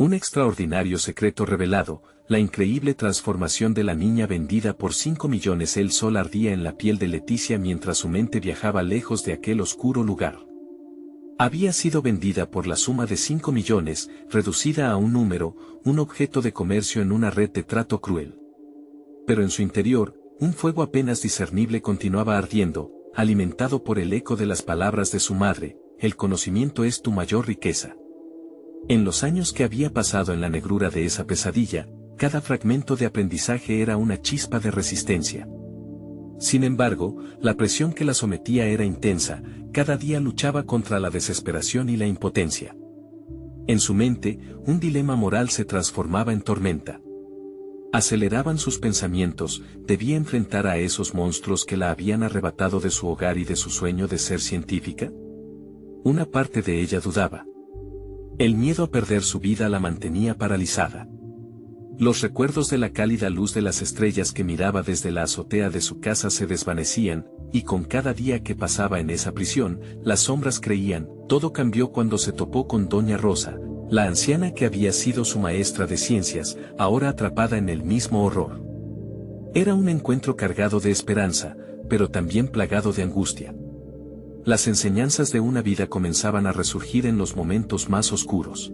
Un extraordinario secreto revelado, la increíble transformación de la niña vendida por 5 millones. El sol ardía en la piel de Leticia mientras su mente viajaba lejos de aquel oscuro lugar. Había sido vendida por la suma de 5 millones, reducida a un número, un objeto de comercio en una red de trato cruel. Pero en su interior, un fuego apenas discernible continuaba ardiendo, alimentado por el eco de las palabras de su madre: el conocimiento es tu mayor riqueza. En los años que había pasado en la negrura de esa pesadilla, cada fragmento de aprendizaje era una chispa de resistencia. Sin embargo, la presión que la sometía era intensa, cada día luchaba contra la desesperación y la impotencia. En su mente, un dilema moral se transformaba en tormenta. Aceleraban sus pensamientos, debía enfrentar a esos monstruos que la habían arrebatado de su hogar y de su sueño de ser científica. Una parte de ella dudaba. El miedo a perder su vida la mantenía paralizada. Los recuerdos de la cálida luz de las estrellas que miraba desde la azotea de su casa se desvanecían, y con cada día que pasaba en esa prisión, las sombras creían. Todo cambió cuando se topó con Doña Rosa, la anciana que había sido su maestra de ciencias, ahora atrapada en el mismo horror. Era un encuentro cargado de esperanza, pero también plagado de angustia. Las enseñanzas de una vida comenzaban a resurgir en los momentos más oscuros.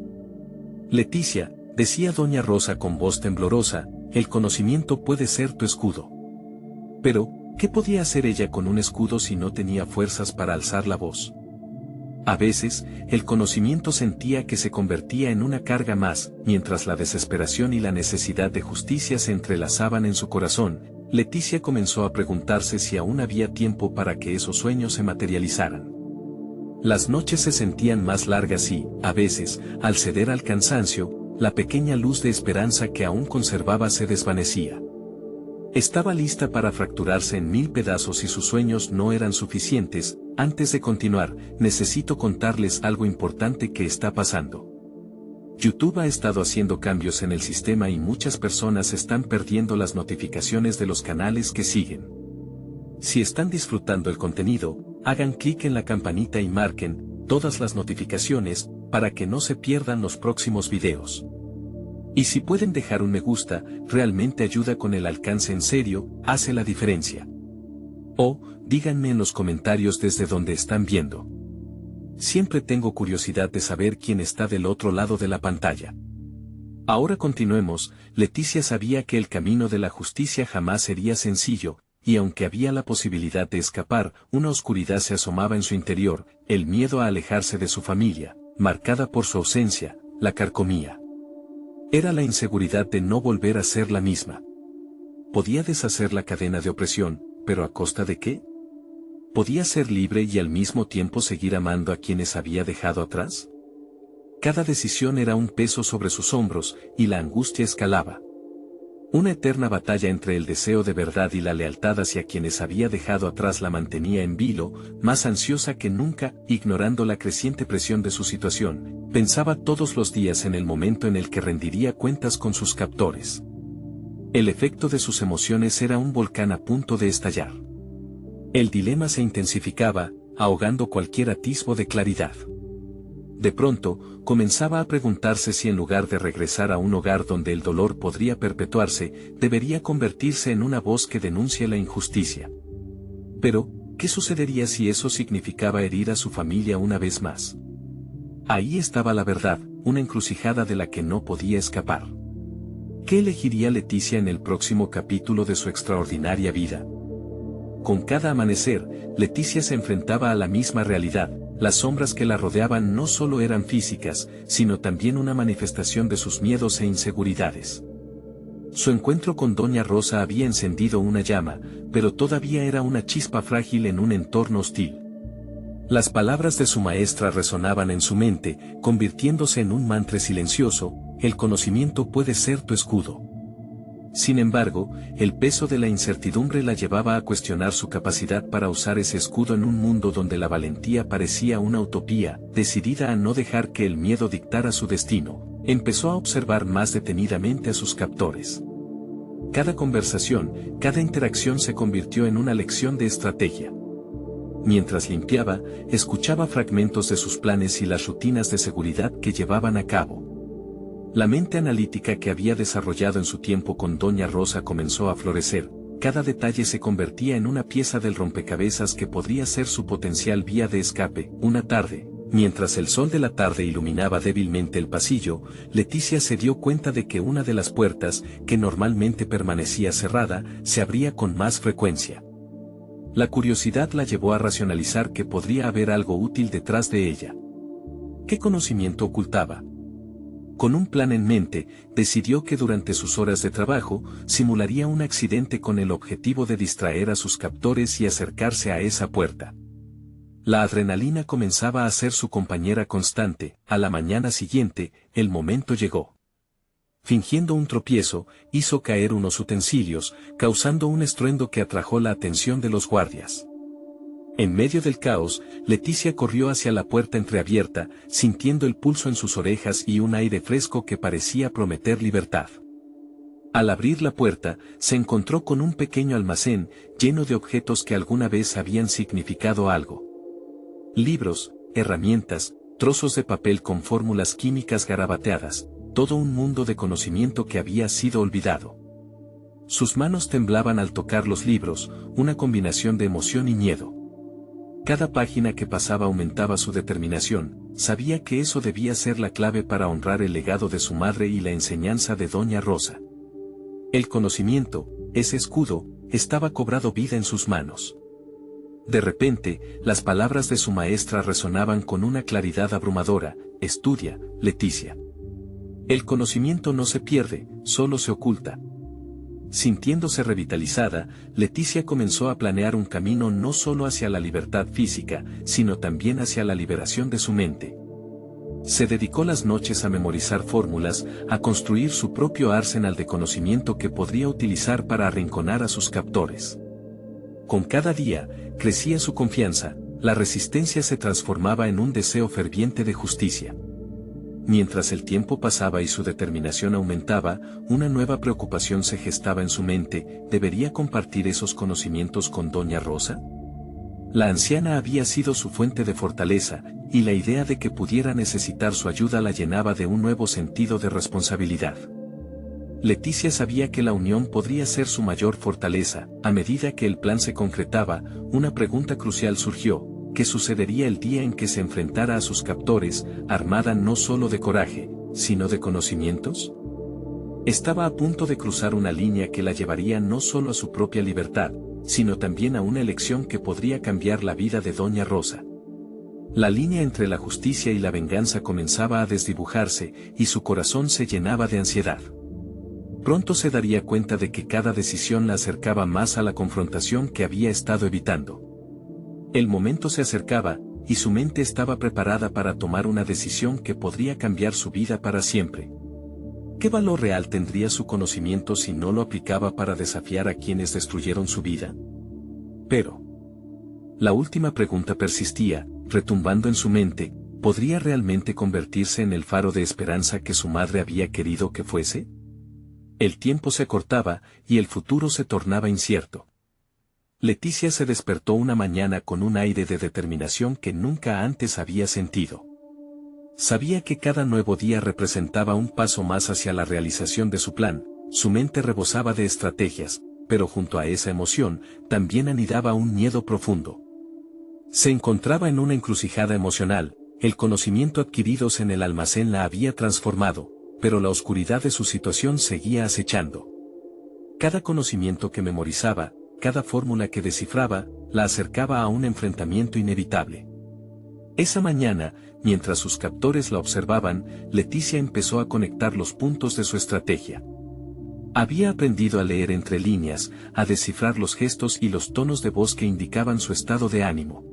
Leticia, decía Doña Rosa con voz temblorosa, el conocimiento puede ser tu escudo. Pero, ¿qué podía hacer ella con un escudo si no tenía fuerzas para alzar la voz? A veces, el conocimiento sentía que se convertía en una carga más, mientras la desesperación y la necesidad de justicia se entrelazaban en su corazón. Leticia comenzó a preguntarse si aún había tiempo para que esos sueños se materializaran. Las noches se sentían más largas y, a veces, al ceder al cansancio, la pequeña luz de esperanza que aún conservaba se desvanecía. Estaba lista para fracturarse en 1000 pedazos y sus sueños no eran suficientes. Antes de continuar, necesito contarles algo importante que está pasando. YouTube ha estado haciendo cambios en el sistema y muchas personas están perdiendo las notificaciones de los canales que siguen. Si están disfrutando el contenido, hagan clic en la campanita y marquen todas las notificaciones para que no se pierdan los próximos videos. Y si pueden dejar un me gusta, realmente ayuda con el alcance, en serio, hace la diferencia. O, díganme en los comentarios desde donde están viendo. Siempre tengo curiosidad de saber quién está del otro lado de la pantalla. Ahora continuemos. Leticia sabía que el camino de la justicia jamás sería sencillo, y aunque había la posibilidad de escapar, una oscuridad se asomaba en su interior, el miedo a alejarse de su familia, marcada por su ausencia, la carcomía. Era la inseguridad de no volver a ser la misma. Podía deshacer la cadena de opresión, pero ¿a costa de qué? ¿Podía ser libre y al mismo tiempo seguir amando a quienes había dejado atrás? Cada decisión era un peso sobre sus hombros, y la angustia escalaba. Una eterna batalla entre el deseo de verdad y la lealtad hacia quienes había dejado atrás la mantenía en vilo, más ansiosa que nunca. Ignorando la creciente presión de su situación, pensaba todos los días en el momento en el que rendiría cuentas con sus captores. El efecto de sus emociones era un volcán a punto de estallar. El dilema se intensificaba, ahogando cualquier atisbo de claridad. De pronto, comenzaba a preguntarse si en lugar de regresar a un hogar donde el dolor podría perpetuarse, debería convertirse en una voz que denuncia la injusticia. Pero, ¿qué sucedería si eso significaba herir a su familia una vez más? Ahí estaba la verdad, una encrucijada de la que no podía escapar. ¿Qué elegiría Leticia en el próximo capítulo de su extraordinaria vida? Con cada amanecer, Leticia se enfrentaba a la misma realidad. Las sombras que la rodeaban no solo eran físicas, sino también una manifestación de sus miedos e inseguridades. Su encuentro con Doña Rosa había encendido una llama, pero todavía era una chispa frágil en un entorno hostil. Las palabras de su maestra resonaban en su mente, convirtiéndose en un mantra silencioso: el conocimiento puede ser tu escudo. Sin embargo, el peso de la incertidumbre la llevaba a cuestionar su capacidad para usar ese escudo en un mundo donde la valentía parecía una utopía. Decidida a no dejar que el miedo dictara su destino, empezó a observar más detenidamente a sus captores. Cada conversación, cada interacción se convirtió en una lección de estrategia. Mientras limpiaba, escuchaba fragmentos de sus planes y las rutinas de seguridad que llevaban a cabo. La mente analítica que había desarrollado en su tiempo con Doña Rosa comenzó a florecer. Cada detalle se convertía en una pieza del rompecabezas que podría ser su potencial vía de escape. Una tarde, mientras el sol de la tarde iluminaba débilmente el pasillo, Leticia se dio cuenta de que una de las puertas, que normalmente permanecía cerrada, se abría con más frecuencia. La curiosidad la llevó a racionalizar que podría haber algo útil detrás de ella. ¿Qué conocimiento ocultaba? Con un plan en mente, decidió que durante sus horas de trabajo, simularía un accidente con el objetivo de distraer a sus captores y acercarse a esa puerta. La adrenalina comenzaba a ser su compañera constante. A la mañana siguiente, el momento llegó. Fingiendo un tropiezo, hizo caer unos utensilios, causando un estruendo que atrajo la atención de los guardias. En medio del caos, Leticia corrió hacia la puerta entreabierta, sintiendo el pulso en sus orejas y un aire fresco que parecía prometer libertad. Al abrir la puerta, se encontró con un pequeño almacén, lleno de objetos que alguna vez habían significado algo. Libros, herramientas, trozos de papel con fórmulas químicas garabateadas, todo un mundo de conocimiento que había sido olvidado. Sus manos temblaban al tocar los libros, una combinación de emoción y miedo. Cada página que pasaba aumentaba su determinación, sabía que eso debía ser la clave para honrar el legado de su madre y la enseñanza de Doña Rosa. El conocimiento, ese escudo, estaba cobrado vida en sus manos. De repente, las palabras de su maestra resonaban con una claridad abrumadora: estudia, Leticia. El conocimiento no se pierde, solo se oculta. Sintiéndose revitalizada, Leticia comenzó a planear un camino no solo hacia la libertad física, sino también hacia la liberación de su mente. Se dedicó las noches a memorizar fórmulas, a construir su propio arsenal de conocimiento que podría utilizar para arrinconar a sus captores. Con cada día, crecía su confianza, la resistencia se transformaba en un deseo ferviente de justicia. Mientras el tiempo pasaba y su determinación aumentaba, una nueva preocupación se gestaba en su mente: ¿debería compartir esos conocimientos con Doña Rosa? La anciana había sido su fuente de fortaleza, y la idea de que pudiera necesitar su ayuda la llenaba de un nuevo sentido de responsabilidad. Leticia sabía que la unión podría ser su mayor fortaleza. A medida que el plan se concretaba, una pregunta crucial surgió: ¿qué sucedería el día en que se enfrentara a sus captores, armada no solo de coraje, sino de conocimientos? Estaba a punto de cruzar una línea que la llevaría no solo a su propia libertad, sino también a una elección que podría cambiar la vida de Doña Rosa. La línea entre la justicia y la venganza comenzaba a desdibujarse, y su corazón se llenaba de ansiedad. Pronto se daría cuenta de que cada decisión la acercaba más a la confrontación que había estado evitando. El momento se acercaba, y su mente estaba preparada para tomar una decisión que podría cambiar su vida para siempre. ¿Qué valor real tendría su conocimiento si no lo aplicaba para desafiar a quienes destruyeron su vida? Pero la última pregunta persistía, retumbando en su mente: ¿podría realmente convertirse en el faro de esperanza que su madre había querido que fuese? El tiempo se acortaba, y el futuro se tornaba incierto. Leticia se despertó una mañana con un aire de determinación que nunca antes había sentido. Sabía que cada nuevo día representaba un paso más hacia la realización de su plan. Su mente rebosaba de estrategias, pero junto a esa emoción, también anidaba un miedo profundo. Se encontraba en una encrucijada emocional. El conocimiento adquirido en el almacén la había transformado, pero la oscuridad de su situación seguía acechando. Cada conocimiento que memorizaba, cada fórmula que descifraba, la acercaba a un enfrentamiento inevitable. Esa mañana, mientras sus captores la observaban, Leticia empezó a conectar los puntos de su estrategia. Había aprendido a leer entre líneas, a descifrar los gestos y los tonos de voz que indicaban su estado de ánimo.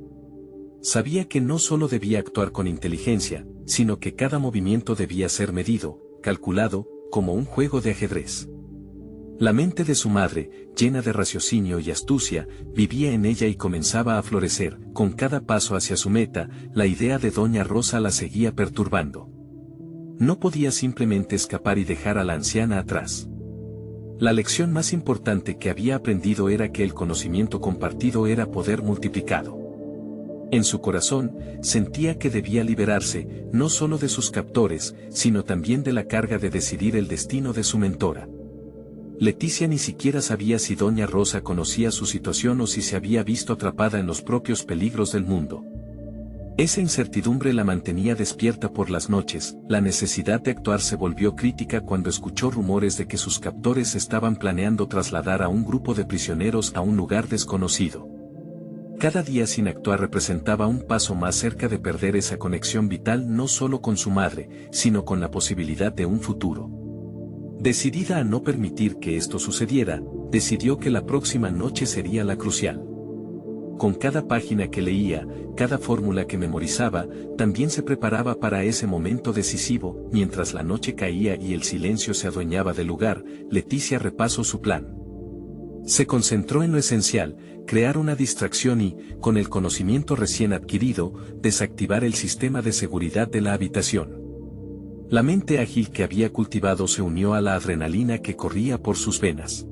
Sabía que no solo debía actuar con inteligencia, sino que cada movimiento debía ser medido, calculado, como un juego de ajedrez. La mente de su madre, llena de raciocinio y astucia, vivía en ella y comenzaba a florecer. Con cada paso hacia su meta, la idea de Doña Rosa la seguía perturbando. No podía simplemente escapar y dejar a la anciana atrás. La lección más importante que había aprendido era que el conocimiento compartido era poder multiplicado. En su corazón, sentía que debía liberarse, no solo de sus captores, sino también de la carga de decidir el destino de su mentora. Leticia ni siquiera sabía si doña Rosa conocía su situación o si se había visto atrapada en los propios peligros del mundo. Esa incertidumbre la mantenía despierta por las noches. La necesidad de actuar se volvió crítica cuando escuchó rumores de que sus captores estaban planeando trasladar a un grupo de prisioneros a un lugar desconocido. Cada día sin actuar representaba un paso más cerca de perder esa conexión vital no solo con su madre, sino con la posibilidad de un futuro. Decidida a no permitir que esto sucediera, decidió que la próxima noche sería la crucial. Con cada página que leía, cada fórmula que memorizaba, también se preparaba para ese momento decisivo. Mientras la noche caía y el silencio se adueñaba del lugar, Leticia repasó su plan. Se concentró en lo esencial, crear una distracción y, con el conocimiento recién adquirido, desactivar el sistema de seguridad de la habitación. La mente ágil que había cultivado se unió a la adrenalina que corría por sus venas.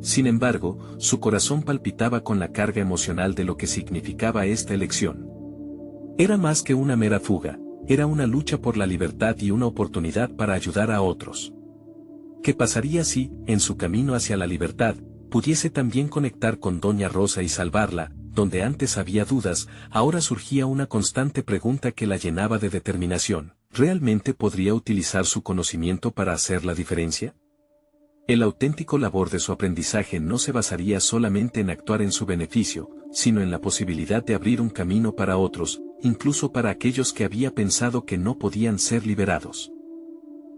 Sin embargo, su corazón palpitaba con la carga emocional de lo que significaba esta elección. Era más que una mera fuga, era una lucha por la libertad y una oportunidad para ayudar a otros. ¿Qué pasaría si, en su camino hacia la libertad, pudiese también conectar con doña Rosa y salvarla? Donde antes había dudas, ahora surgía una constante pregunta que la llenaba de determinación. ¿Realmente podría utilizar su conocimiento para hacer la diferencia? El auténtico labor de su aprendizaje no se basaría solamente en actuar en su beneficio, sino en la posibilidad de abrir un camino para otros, incluso para aquellos que había pensado que no podían ser liberados.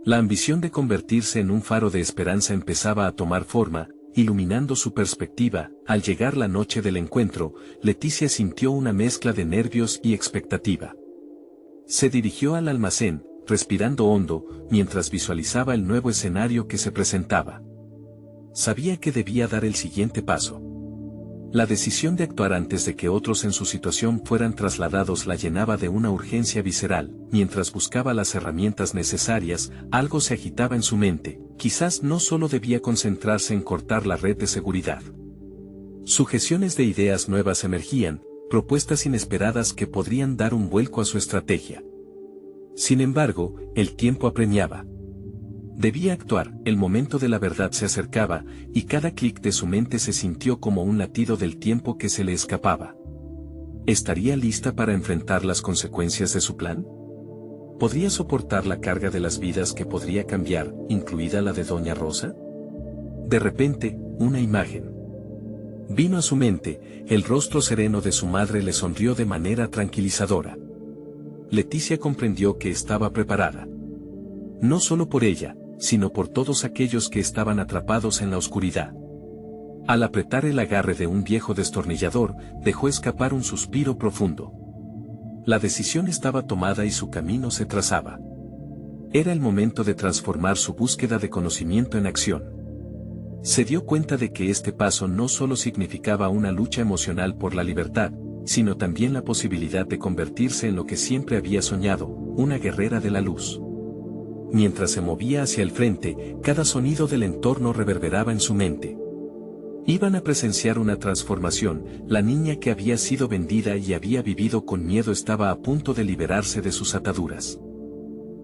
La ambición de convertirse en un faro de esperanza empezaba a tomar forma, iluminando su perspectiva. Al llegar la noche del encuentro, Leticia sintió una mezcla de nervios y expectativa. Se dirigió al almacén, respirando hondo, mientras visualizaba el nuevo escenario que se presentaba. Sabía que debía dar el siguiente paso. La decisión de actuar antes de que otros en su situación fueran trasladados la llenaba de una urgencia visceral. Mientras buscaba las herramientas necesarias, algo se agitaba en su mente. Quizás no solo debía concentrarse en cortar la red de seguridad. Sugestiones de ideas nuevas emergían, propuestas inesperadas que podrían dar un vuelco a su estrategia. Sin embargo, el tiempo apremiaba. Debía actuar, el momento de la verdad se acercaba, y cada clic de su mente se sintió como un latido del tiempo que se le escapaba. ¿Estaría lista para enfrentar las consecuencias de su plan? ¿Podría soportar la carga de las vidas que podría cambiar, incluida la de doña Rosa? De repente, una imagen vino a su mente. El rostro sereno de su madre le sonrió de manera tranquilizadora. Leticia comprendió que estaba preparada. No solo por ella, sino por todos aquellos que estaban atrapados en la oscuridad. Al apretar el agarre de un viejo destornillador, dejó escapar un suspiro profundo. La decisión estaba tomada y su camino se trazaba. Era el momento de transformar su búsqueda de conocimiento en acción. Se dio cuenta de que este paso no solo significaba una lucha emocional por la libertad, sino también la posibilidad de convertirse en lo que siempre había soñado, una guerrera de la luz. Mientras se movía hacia el frente, cada sonido del entorno reverberaba en su mente. Iban a presenciar una transformación. La niña que había sido vendida y había vivido con miedo estaba a punto de liberarse de sus ataduras.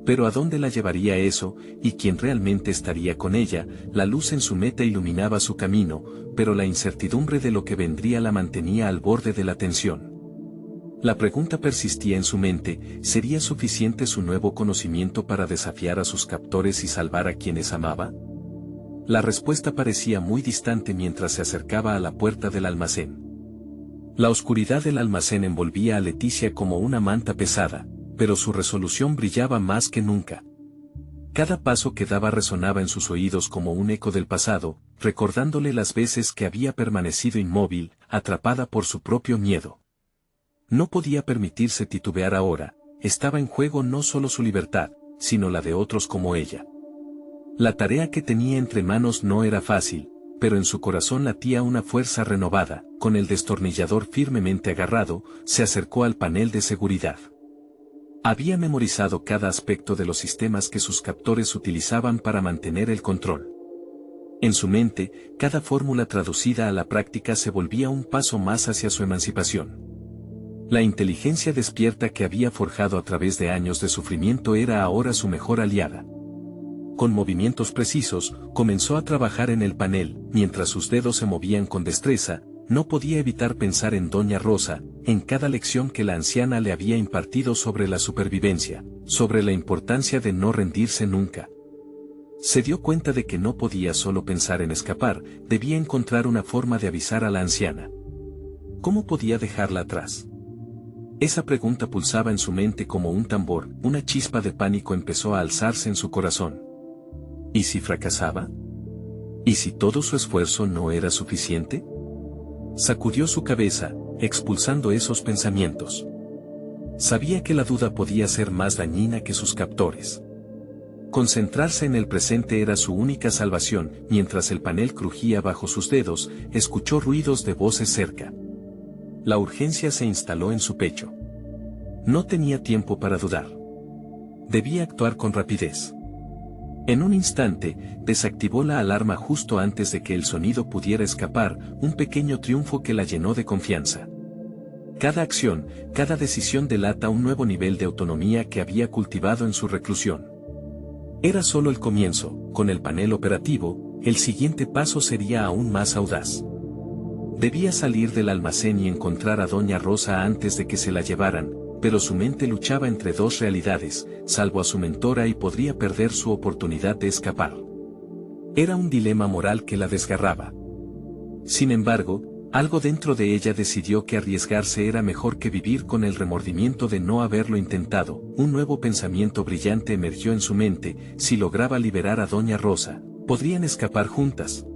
Pero ¿a dónde la llevaría eso, y quién realmente estaría con ella? La luz en su meta iluminaba su camino, pero la incertidumbre de lo que vendría la mantenía al borde de la tensión. La pregunta persistía en su mente: ¿sería suficiente su nuevo conocimiento para desafiar a sus captores y salvar a quienes amaba? La respuesta parecía muy distante mientras se acercaba a la puerta del almacén. La oscuridad del almacén envolvía a Leticia como una manta pesada, pero su resolución brillaba más que nunca. Cada paso que daba resonaba en sus oídos como un eco del pasado, recordándole las veces que había permanecido inmóvil, atrapada por su propio miedo. No podía permitirse titubear ahora. Estaba en juego no solo su libertad, sino la de otros como ella. La tarea que tenía entre manos no era fácil, pero en su corazón latía una fuerza renovada. Con el destornillador firmemente agarrado, se acercó al panel de seguridad. Había memorizado cada aspecto de los sistemas que sus captores utilizaban para mantener el control. En su mente, cada fórmula traducida a la práctica se volvía un paso más hacia su emancipación. La inteligencia despierta que había forjado a través de años de sufrimiento era ahora su mejor aliada. Con movimientos precisos, comenzó a trabajar en el panel, mientras sus dedos se movían con destreza. No podía evitar pensar en Doña Rosa, en cada lección que la anciana le había impartido sobre la supervivencia, sobre la importancia de no rendirse nunca. Se dio cuenta de que no podía solo pensar en escapar, debía encontrar una forma de avisar a la anciana. ¿Cómo podía dejarla atrás? Esa pregunta pulsaba en su mente como un tambor, una chispa de pánico empezó a alzarse en su corazón. ¿Y si fracasaba? ¿Y si todo su esfuerzo no era suficiente? Sacudió su cabeza, expulsando esos pensamientos. Sabía que la duda podía ser más dañina que sus captores. Concentrarse en el presente era su única salvación. Mientras el panel crujía bajo sus dedos, escuchó ruidos de voces cerca. La urgencia se instaló en su pecho. No tenía tiempo para dudar. Debía actuar con rapidez. En un instante, desactivó la alarma justo antes de que el sonido pudiera escapar, un pequeño triunfo que la llenó de confianza. Cada acción, cada decisión delata un nuevo nivel de autonomía que había cultivado en su reclusión. Era solo el comienzo, con el panel operativo, el siguiente paso sería aún más audaz. Debía salir del almacén y encontrar a Doña Rosa antes de que se la llevaran, pero su mente luchaba entre dos realidades, salvo a su mentora y podría perder su oportunidad de escapar. Era un dilema moral que la desgarraba. Sin embargo, algo dentro de ella decidió que arriesgarse era mejor que vivir con el remordimiento de no haberlo intentado. Un nuevo pensamiento brillante emergió en su mente: si lograba liberar a Doña Rosa, podrían escapar juntas.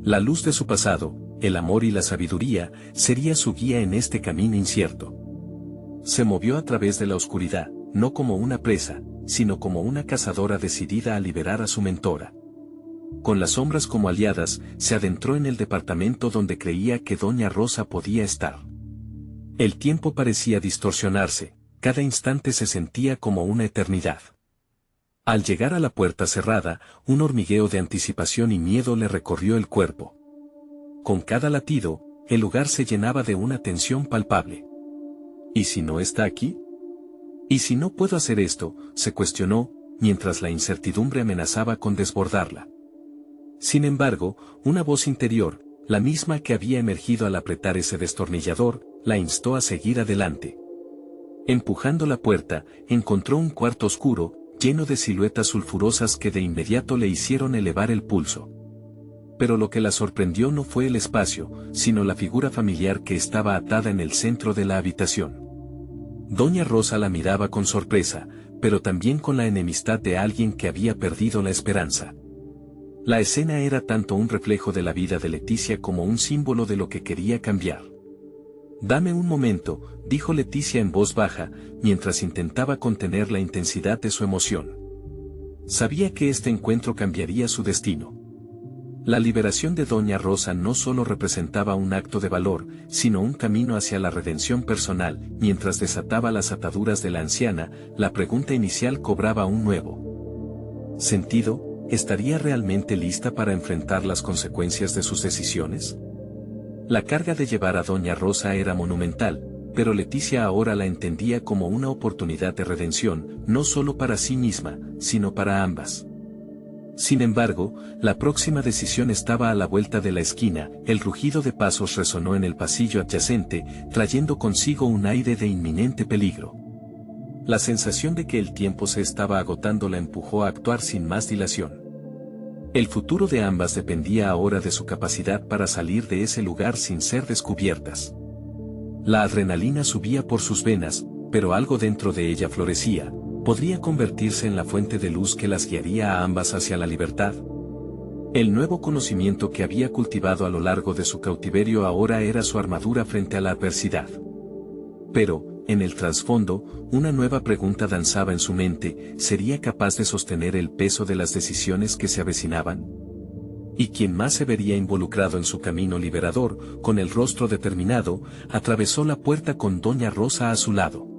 La luz de su pasado, el amor y la sabiduría, sería su guía en este camino incierto. Se movió a través de la oscuridad, no como una presa, sino como una cazadora decidida a liberar a su mentora. Con las sombras como aliadas, se adentró en el departamento donde creía que Doña Rosa podía estar. El tiempo parecía distorsionarse, cada instante se sentía como una eternidad. Al llegar a la puerta cerrada, un hormigueo de anticipación y miedo le recorrió el cuerpo. Con cada latido, el lugar se llenaba de una tensión palpable. ¿Y si no está aquí? ¿Y si no puedo hacer esto?, se cuestionó, mientras la incertidumbre amenazaba con desbordarla. Sin embargo, una voz interior, la misma que había emergido al apretar ese destornillador, la instó a seguir adelante. Empujando la puerta, encontró un cuarto oscuro, lleno de siluetas sulfurosas que de inmediato le hicieron elevar el pulso. Pero lo que la sorprendió no fue el espacio, sino la figura familiar que estaba atada en el centro de la habitación. Doña Rosa la miraba con sorpresa, pero también con la enemistad de alguien que había perdido la esperanza. La escena era tanto un reflejo de la vida de Leticia como un símbolo de lo que quería cambiar. «Dame un momento», dijo Leticia en voz baja, mientras intentaba contener la intensidad de su emoción. Sabía que este encuentro cambiaría su destino. La liberación de Doña Rosa no solo representaba un acto de valor, sino un camino hacia la redención personal. Mientras desataba las ataduras de la anciana, la pregunta inicial cobraba un nuevo sentido: ¿estaría realmente lista para enfrentar las consecuencias de sus decisiones? La carga de llevar a Doña Rosa era monumental, pero Leticia ahora la entendía como una oportunidad de redención, no solo para sí misma, sino para ambas. Sin embargo, la próxima decisión estaba a la vuelta de la esquina. El rugido de pasos resonó en el pasillo adyacente, trayendo consigo un aire de inminente peligro. La sensación de que el tiempo se estaba agotando la empujó a actuar sin más dilación. El futuro de ambas dependía ahora de su capacidad para salir de ese lugar sin ser descubiertas. La adrenalina subía por sus venas, pero algo dentro de ella florecía. ¿Podría convertirse en la fuente de luz que las guiaría a ambas hacia la libertad? El nuevo conocimiento que había cultivado a lo largo de su cautiverio ahora era su armadura frente a la adversidad. Pero, en el trasfondo, una nueva pregunta danzaba en su mente: ¿sería capaz de sostener el peso de las decisiones que se avecinaban? ¿Y quién más se vería involucrado en su camino liberador? Con el rostro determinado, atravesó la puerta con Doña Rosa a su lado.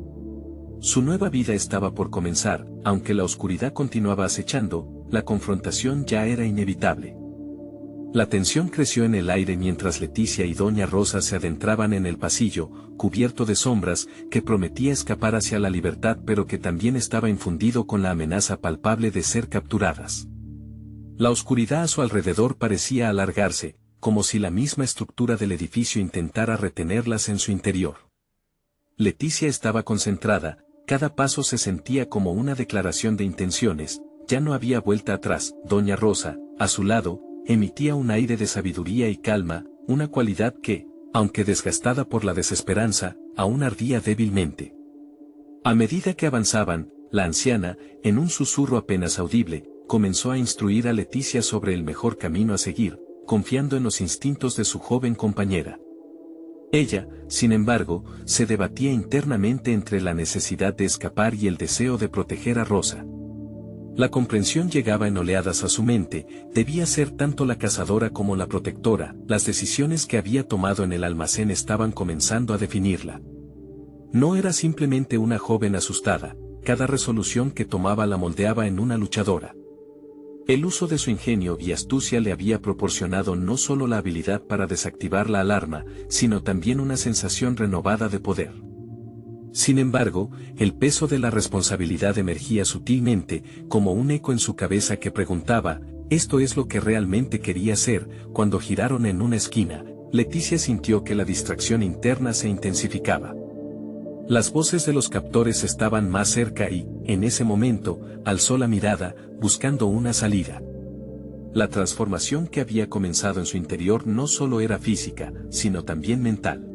Su nueva vida estaba por comenzar. Aunque la oscuridad continuaba acechando, la confrontación ya era inevitable. La tensión creció en el aire mientras Leticia y doña Rosa se adentraban en el pasillo, cubierto de sombras, que prometía escapar hacia la libertad pero que también estaba infundido con la amenaza palpable de ser capturadas. La oscuridad a su alrededor parecía alargarse, como si la misma estructura del edificio intentara retenerlas en su interior. Leticia estaba concentrada, cada paso se sentía como una declaración de intenciones, ya no había vuelta atrás. Doña Rosa, a su lado, emitía un aire de sabiduría y calma, una cualidad que, aunque desgastada por la desesperanza, aún ardía débilmente. A medida que avanzaban, la anciana, en un susurro apenas audible, comenzó a instruir a Leticia sobre el mejor camino a seguir, confiando en los instintos de su joven compañera. Ella, sin embargo, se debatía internamente entre la necesidad de escapar y el deseo de proteger a Rosa. La comprensión llegaba en oleadas a su mente, debía ser tanto la cazadora como la protectora, las decisiones que había tomado en el almacén estaban comenzando a definirla. No era simplemente una joven asustada, cada resolución que tomaba la moldeaba en una luchadora. El uso de su ingenio y astucia le había proporcionado no solo la habilidad para desactivar la alarma, sino también una sensación renovada de poder. Sin embargo, el peso de la responsabilidad emergía sutilmente, como un eco en su cabeza que preguntaba, ¿esto es lo que realmente quería hacer? Cuando giraron en una esquina, Leticia sintió que la distracción interna se intensificaba. Las voces de los captores estaban más cerca y, en ese momento, alzó la mirada, buscando una salida. La transformación que había comenzado en su interior no solo era física, sino también mental.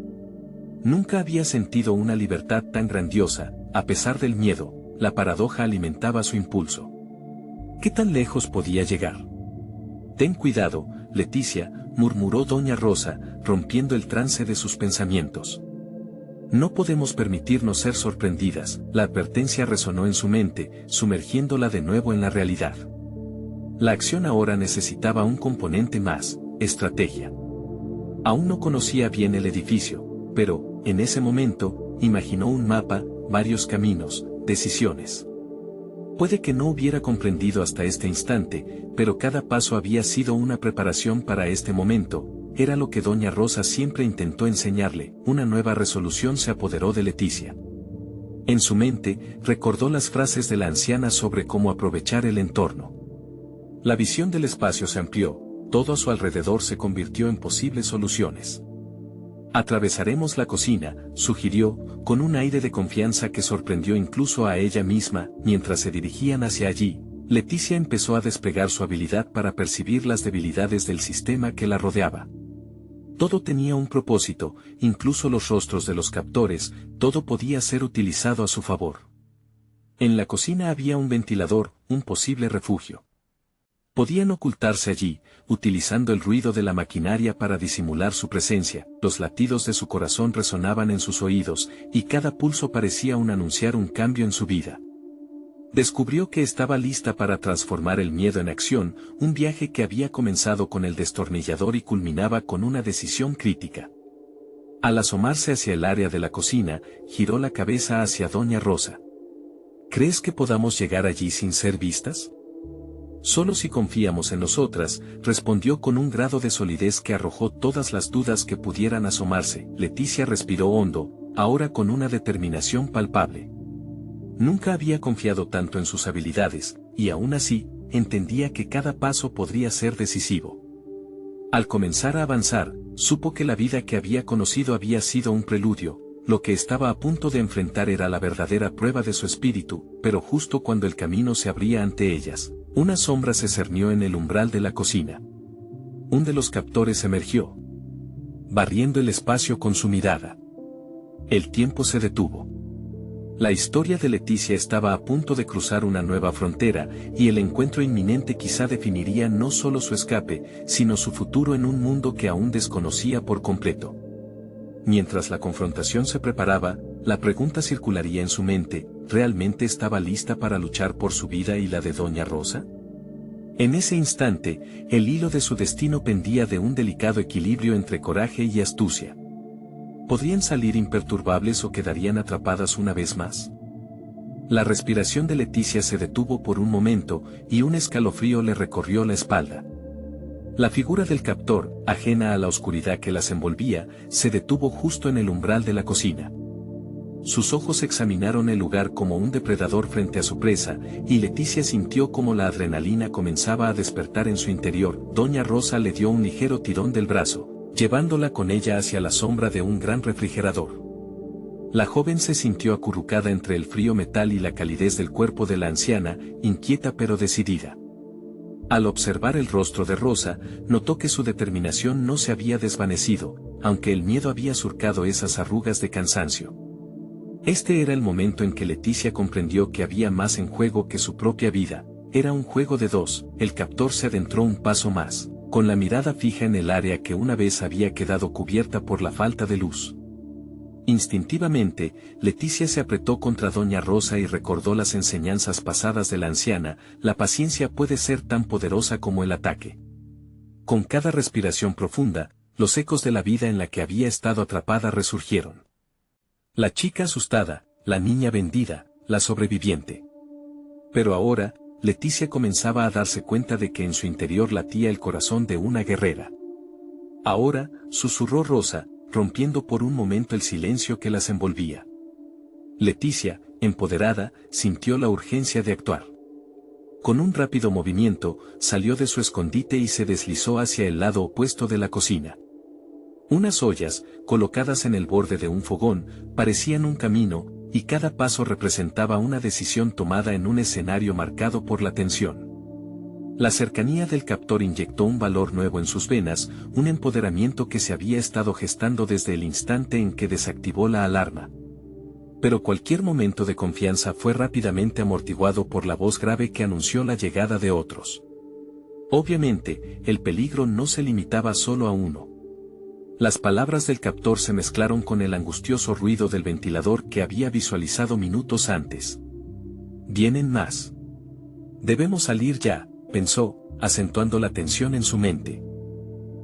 Nunca había sentido una libertad tan grandiosa, a pesar del miedo, la paradoja alimentaba su impulso. ¿Qué tan lejos podía llegar? Ten cuidado, Leticia, murmuró doña Rosa, rompiendo el trance de sus pensamientos. No podemos permitirnos ser sorprendidas, la advertencia resonó en su mente, sumergiéndola de nuevo en la realidad. La acción ahora necesitaba un componente más, estrategia. Aún no conocía bien el edificio, pero, en ese momento, imaginó un mapa, varios caminos, decisiones. Puede que no hubiera comprendido hasta este instante, pero cada paso había sido una preparación para este momento. Era lo que doña Rosa siempre intentó enseñarle. Una nueva resolución se apoderó de Leticia. En su mente, recordó las frases de la anciana sobre cómo aprovechar el entorno. La visión del espacio se amplió, todo a su alrededor se convirtió en posibles soluciones. Atravesaremos la cocina, sugirió, con un aire de confianza que sorprendió incluso a ella misma. Mientras se dirigían hacia allí, Leticia empezó a desplegar su habilidad para percibir las debilidades del sistema que la rodeaba. Todo tenía un propósito, incluso los rostros de los captores, todo podía ser utilizado a su favor. En la cocina había un ventilador, un posible refugio. Podían ocultarse allí, utilizando el ruido de la maquinaria para disimular su presencia. Los latidos de su corazón resonaban en sus oídos, y cada pulso parecía anunciar un cambio en su vida. Descubrió que estaba lista para transformar el miedo en acción, un viaje que había comenzado con el destornillador y culminaba con una decisión crítica. Al asomarse hacia el área de la cocina, giró la cabeza hacia doña Rosa. ¿Crees que podamos llegar allí sin ser vistas? Solo si confiamos en nosotras, respondió con un grado de solidez que arrojó todas las dudas que pudieran asomarse. Leticia respiró hondo, ahora con una determinación palpable. Nunca había confiado tanto en sus habilidades, y aún así, entendía que cada paso podría ser decisivo. Al comenzar a avanzar, supo que la vida que había conocido había sido un preludio, lo que estaba a punto de enfrentar era la verdadera prueba de su espíritu, pero justo cuando el camino se abría ante ellas, una sombra se cernió en el umbral de la cocina. Un de los captores emergió, barriendo el espacio con su mirada. El tiempo se detuvo. La historia de Leticia estaba a punto de cruzar una nueva frontera, y el encuentro inminente quizá definiría no solo su escape, sino su futuro en un mundo que aún desconocía por completo. Mientras la confrontación se preparaba, la pregunta circularía en su mente: ¿realmente estaba lista para luchar por su vida y la de doña Rosa? En ese instante, el hilo de su destino pendía de un delicado equilibrio entre coraje y astucia. ¿Podrían salir imperturbables o quedarían atrapadas una vez más? La respiración de Leticia se detuvo por un momento, y un escalofrío le recorrió la espalda. La figura del captor, ajena a la oscuridad que las envolvía, se detuvo justo en el umbral de la cocina. Sus ojos examinaron el lugar como un depredador frente a su presa, y Leticia sintió como la adrenalina comenzaba a despertar en su interior. Doña Rosa le dio un ligero tirón del brazo, llevándola con ella hacia la sombra de un gran refrigerador. La joven se sintió acurrucada entre el frío metal y la calidez del cuerpo de la anciana, inquieta pero decidida. Al observar el rostro de Rosa, notó que su determinación no se había desvanecido, aunque el miedo había surcado esas arrugas de cansancio. Este era el momento en que Leticia comprendió que había más en juego que su propia vida. Era un juego de dos. El captor se adentró un paso más, con la mirada fija en el área que una vez había quedado cubierta por la falta de luz. Instintivamente, Leticia se apretó contra Doña Rosa y recordó las enseñanzas pasadas de la anciana: la paciencia puede ser tan poderosa como el ataque. Con cada respiración profunda, los ecos de la vida en la que había estado atrapada resurgieron. La chica asustada, la niña vendida, la sobreviviente. Pero ahora, Leticia comenzaba a darse cuenta de que en su interior latía el corazón de una guerrera. Ahora, susurró Rosa, rompiendo por un momento el silencio que las envolvía. Leticia, empoderada, sintió la urgencia de actuar. Con un rápido movimiento, salió de su escondite y se deslizó hacia el lado opuesto de la cocina. Unas ollas, colocadas en el borde de un fogón, parecían un camino, y cada paso representaba una decisión tomada en un escenario marcado por la tensión. La cercanía del captor inyectó un valor nuevo en sus venas, un empoderamiento que se había estado gestando desde el instante en que desactivó la alarma. Pero cualquier momento de confianza fue rápidamente amortiguado por la voz grave que anunció la llegada de otros. Obviamente, el peligro no se limitaba solo a uno. Las palabras del captor se mezclaron con el angustioso ruido del ventilador que había visualizado minutos antes. «Vienen más. Debemos salir ya», pensó, acentuando la tensión en su mente.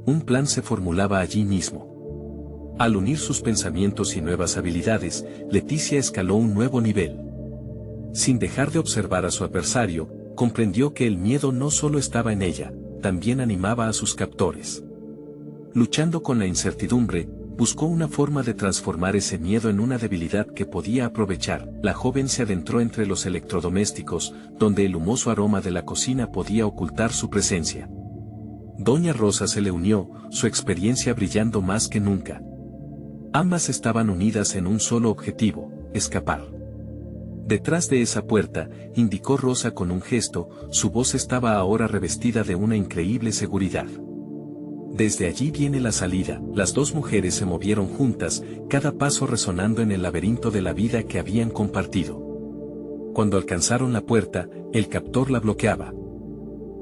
Un plan se formulaba allí mismo. Al unir sus pensamientos y nuevas habilidades, Leticia escaló un nuevo nivel. Sin dejar de observar a su adversario, comprendió que el miedo no solo estaba en ella, también animaba a sus captores. Luchando con la incertidumbre, buscó una forma de transformar ese miedo en una debilidad que podía aprovechar. La joven se adentró entre los electrodomésticos, donde el humoso aroma de la cocina podía ocultar su presencia. Doña Rosa se le unió, su experiencia brillando más que nunca. Ambas estaban unidas en un solo objetivo: escapar. Detrás de esa puerta, indicó Rosa con un gesto, su voz estaba ahora revestida de una increíble seguridad. Desde allí viene la salida. Las dos mujeres se movieron juntas, cada paso resonando en el laberinto de la vida que habían compartido. Cuando alcanzaron la puerta, el captor la bloqueaba.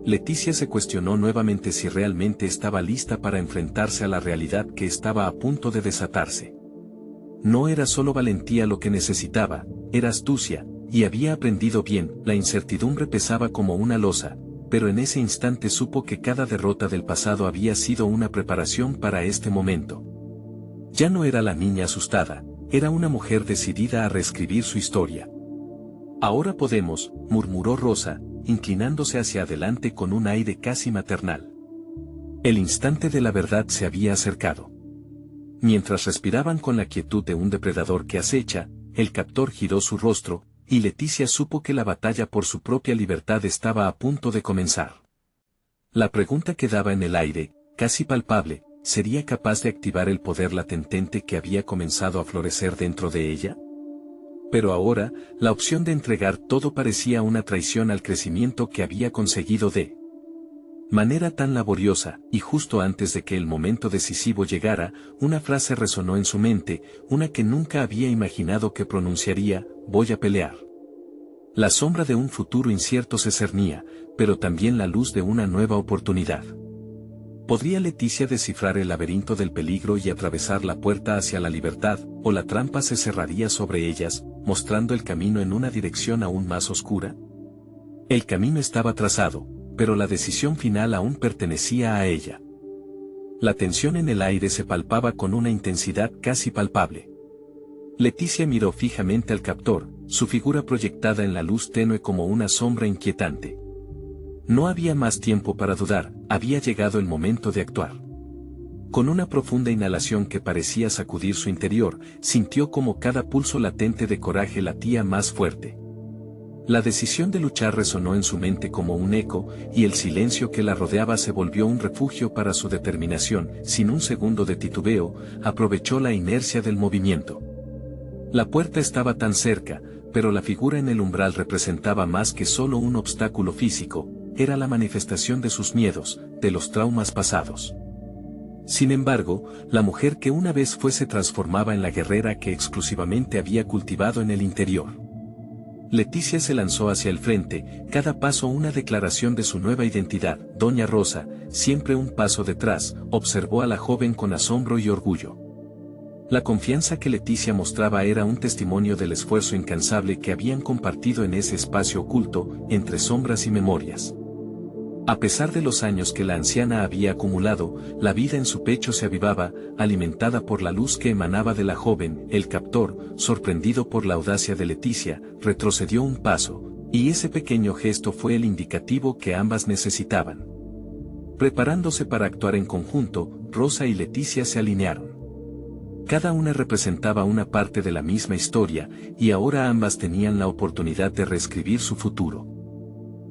Leticia se cuestionó nuevamente si realmente estaba lista para enfrentarse a la realidad que estaba a punto de desatarse. No era solo valentía lo que necesitaba, era astucia, y había aprendido bien. La incertidumbre pesaba como una losa, pero en ese instante supo que cada derrota del pasado había sido una preparación para este momento. Ya no era la niña asustada, era una mujer decidida a reescribir su historia. «Ahora podemos», murmuró Rosa, inclinándose hacia adelante con un aire casi maternal. El instante de la verdad se había acercado. Mientras respiraban con la quietud de un depredador que acecha, el captor giró su rostro, y Leticia supo que la batalla por su propia libertad estaba a punto de comenzar. La pregunta quedaba en el aire, casi palpable: ¿sería capaz de activar el poder latente que había comenzado a florecer dentro de ella? Pero ahora, la opción de entregar todo parecía una traición al crecimiento que había conseguido de manera tan laboriosa. Y justo antes de que el momento decisivo llegara, una frase resonó en su mente, una que nunca había imaginado que pronunciaría: «Voy a pelear». La sombra de un futuro incierto se cernía, pero también la luz de una nueva oportunidad. ¿Podría Leticia descifrar el laberinto del peligro y atravesar la puerta hacia la libertad, o la trampa se cerraría sobre ellas, mostrando el camino en una dirección aún más oscura? El camino estaba trazado, pero la decisión final aún pertenecía a ella. La tensión en el aire se palpaba con una intensidad casi palpable. Leticia miró fijamente al captor, su figura proyectada en la luz tenue como una sombra inquietante. No había más tiempo para dudar, había llegado el momento de actuar. Con una profunda inhalación que parecía sacudir su interior, sintió como cada pulso latente de coraje latía más fuerte. La decisión de luchar resonó en su mente como un eco, y el silencio que la rodeaba se volvió un refugio para su determinación. Sin un segundo de titubeo, aprovechó la inercia del movimiento. La puerta estaba tan cerca, pero la figura en el umbral representaba más que solo un obstáculo físico, era la manifestación de sus miedos, de los traumas pasados. Sin embargo, la mujer que una vez fue se transformaba en la guerrera que exclusivamente había cultivado en el interior. Leticia se lanzó hacia el frente, cada paso una declaración de su nueva identidad. Doña Rosa, siempre un paso detrás, observó a la joven con asombro y orgullo. La confianza que Leticia mostraba era un testimonio del esfuerzo incansable que habían compartido en ese espacio oculto, entre sombras y memorias. A pesar de los años que la anciana había acumulado, la vida en su pecho se avivaba, alimentada por la luz que emanaba de la joven. El captor, sorprendido por la audacia de Leticia, retrocedió un paso, y ese pequeño gesto fue el indicativo que ambas necesitaban. Preparándose para actuar en conjunto, Rosa y Leticia se alinearon. Cada una representaba una parte de la misma historia, y ahora ambas tenían la oportunidad de reescribir su futuro.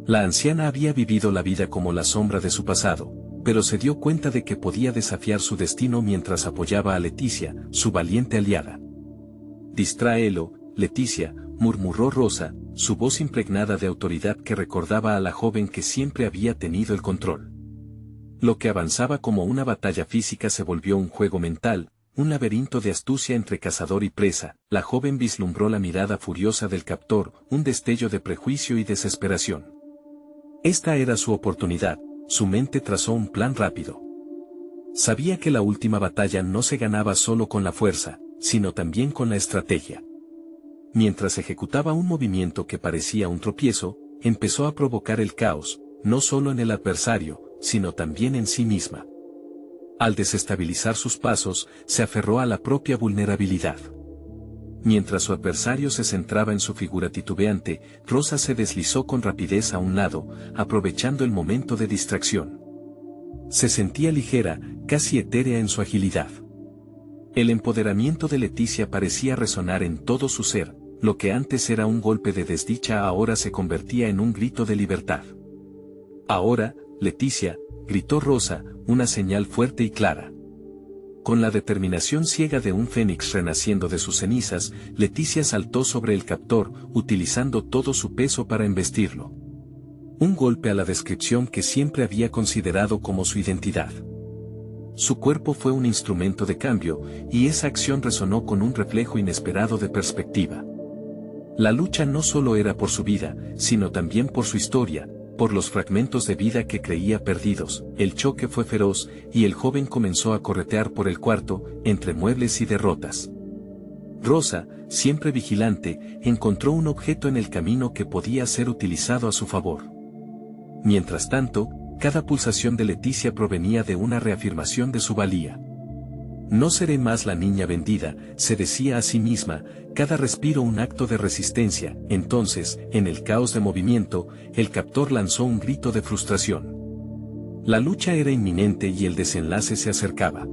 La anciana había vivido la vida como la sombra de su pasado, pero se dio cuenta de que podía desafiar su destino mientras apoyaba a Leticia, su valiente aliada. «Distráelo, Leticia», murmuró Rosa, su voz impregnada de autoridad que recordaba a la joven que siempre había tenido el control. Lo que avanzaba como una batalla física se volvió un juego mental, un laberinto de astucia entre cazador y presa. La joven vislumbró la mirada furiosa del captor, un destello de prejuicio y desesperación. Esta era su oportunidad, su mente trazó un plan rápido. Sabía que la última batalla no se ganaba solo con la fuerza, sino también con la estrategia. Mientras ejecutaba un movimiento que parecía un tropiezo, empezó a provocar el caos, no solo en el adversario, sino también en sí misma. Al desestabilizar sus pasos, se aferró a la propia vulnerabilidad. Mientras su adversario se centraba en su figura titubeante, Rosa se deslizó con rapidez a un lado, aprovechando el momento de distracción. Se sentía ligera, casi etérea en su agilidad. El empoderamiento de Leticia parecía resonar en todo su ser, lo que antes era un golpe de desdicha ahora se convertía en un grito de libertad. «Ahora, Leticia», gritó Rosa, una señal fuerte y clara. Con la determinación ciega de un fénix renaciendo de sus cenizas, Leticia saltó sobre el captor, utilizando todo su peso para embestirlo. Un golpe a la descripción que siempre había considerado como su identidad. Su cuerpo fue un instrumento de cambio, y esa acción resonó con un reflejo inesperado de perspectiva. La lucha no solo era por su vida, sino también por su historia, por los fragmentos de vida que creía perdidos. El choque fue feroz, y el joven comenzó a corretear por el cuarto, entre muebles y derrotas. Rosa, siempre vigilante, encontró un objeto en el camino que podía ser utilizado a su favor. Mientras tanto, cada pulsación de Leticia provenía de una reafirmación de su valía. «No seré más la niña vendida», se decía a sí misma, cada respiro un acto de resistencia. Entonces, en el caos de movimiento, el captor lanzó un grito de frustración. La lucha era inminente y el desenlace se acercaba.